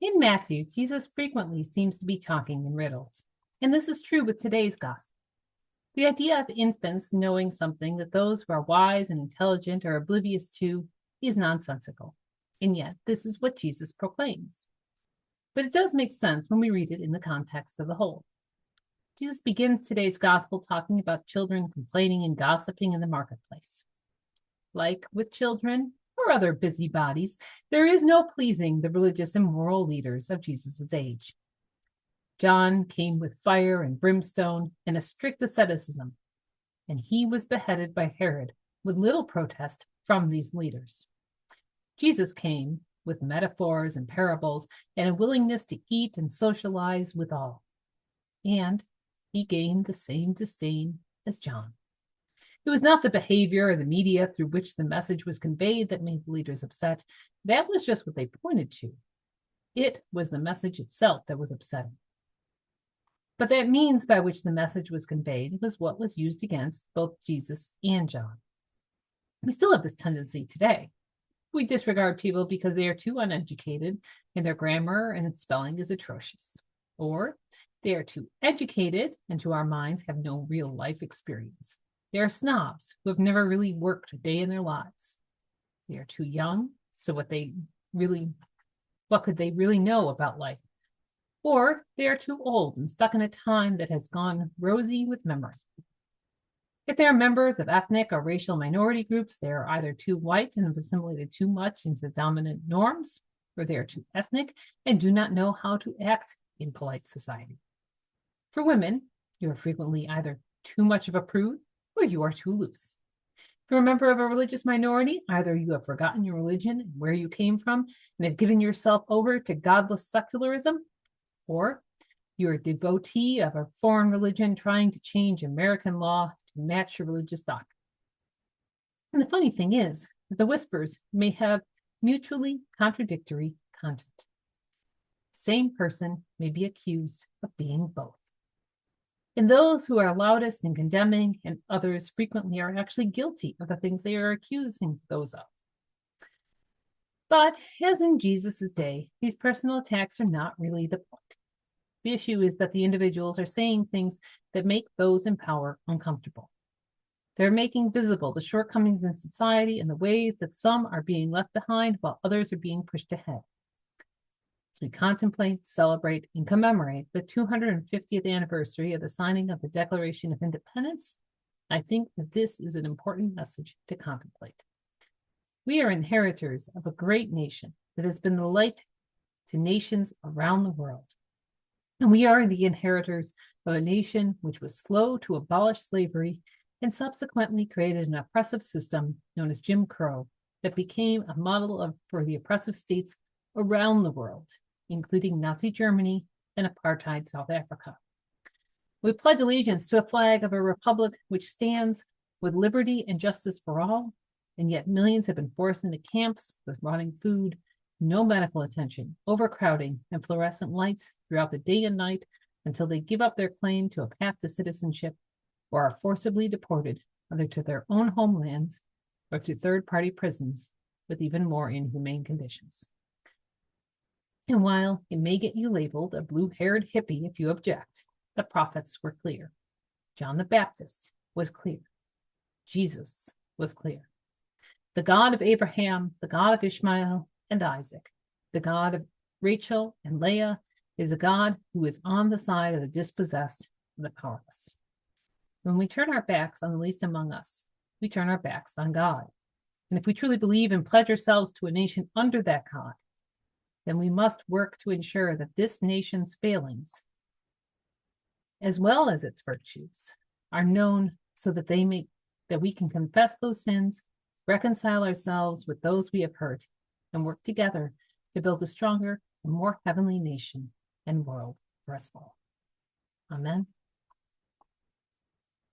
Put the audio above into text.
In Matthew, Jesus frequently seems to be talking in riddles, and this is true with today's gospel. The idea of infants knowing something that those who are wise and intelligent are oblivious to is nonsensical, and yet this is what Jesus proclaims. But it does make sense when we read it in the context of the whole. Jesus begins today's gospel talking about children complaining and gossiping in the marketplace. Like with children or other busybodies, there is no pleasing the religious and moral leaders of Jesus' age. John came with fire and brimstone and a strict asceticism, and he was beheaded by Herod with little protest from these leaders. Jesus came with metaphors and parables and a willingness to eat and socialize with all. And he gained the same disdain as John. It was not the behavior or the media through which the message was conveyed that made the leaders upset. That was just what they pointed to. It was the message itself that was upsetting. But that means by which the message was conveyed was what was used against both Jesus and John. We still have this tendency today. We disregard people because they are too uneducated and their grammar and its spelling is atrocious. Or they are too educated and to our minds have no real life experience. They are snobs who have never really worked a day in their lives. They are too young, so what could they really know about life? Or they are too old and stuck in a time that has gone rosy with memory. If they are members of ethnic or racial minority groups, they are either too white and have assimilated too much into the dominant norms, or they are too ethnic and do not know how to act in polite society. For women, you are frequently either too much of a prude or you are too loose. If you're a member of a religious minority, either you have forgotten your religion and where you came from and have given yourself over to godless secularism, or you're a devotee of a foreign religion trying to change American law to match your religious doctrine. And the funny thing is that the whispers may have mutually contradictory content. Same person may be accused of being both. And those who are loudest in condemning and others frequently are actually guilty of the things they are accusing those of. But as in Jesus' day, these personal attacks are not really the point. The issue is that the individuals are saying things that make those in power uncomfortable. They're making visible the shortcomings in society and the ways that some are being left behind while others are being pushed ahead. As we contemplate, celebrate, and commemorate the 250th anniversary of the signing of the Declaration of Independence, I think that this is an important message to contemplate. We are inheritors of a great nation that has been the light to nations around the world. And we are the inheritors of a nation which was slow to abolish slavery and subsequently created an oppressive system known as Jim Crow that became a model for the oppressive states around the world, including Nazi Germany and apartheid South Africa. We pledge allegiance to a flag of a republic which stands with liberty and justice for all, and yet millions have been forced into camps with rotting food, no medical attention, overcrowding, and fluorescent lights throughout the day and night until they give up their claim to a path to citizenship or are forcibly deported either to their own homelands or to third-party prisons with even more inhumane conditions. And while it may get you labeled a blue-haired hippie if you object, the prophets were clear. John the Baptist was clear. Jesus was clear. The God of Abraham, the God of Ishmael and Isaac, the God of Rachel and Leah, is a God who is on the side of the dispossessed and the powerless. When we turn our backs on the least among us, we turn our backs on God. And if we truly believe and pledge ourselves to a nation under that God, then we must work to ensure that this nation's failings, as well as its virtues, are known so that we can confess those sins, reconcile ourselves with those we have hurt, and work together to build a stronger and more heavenly nation and world for us all. Amen.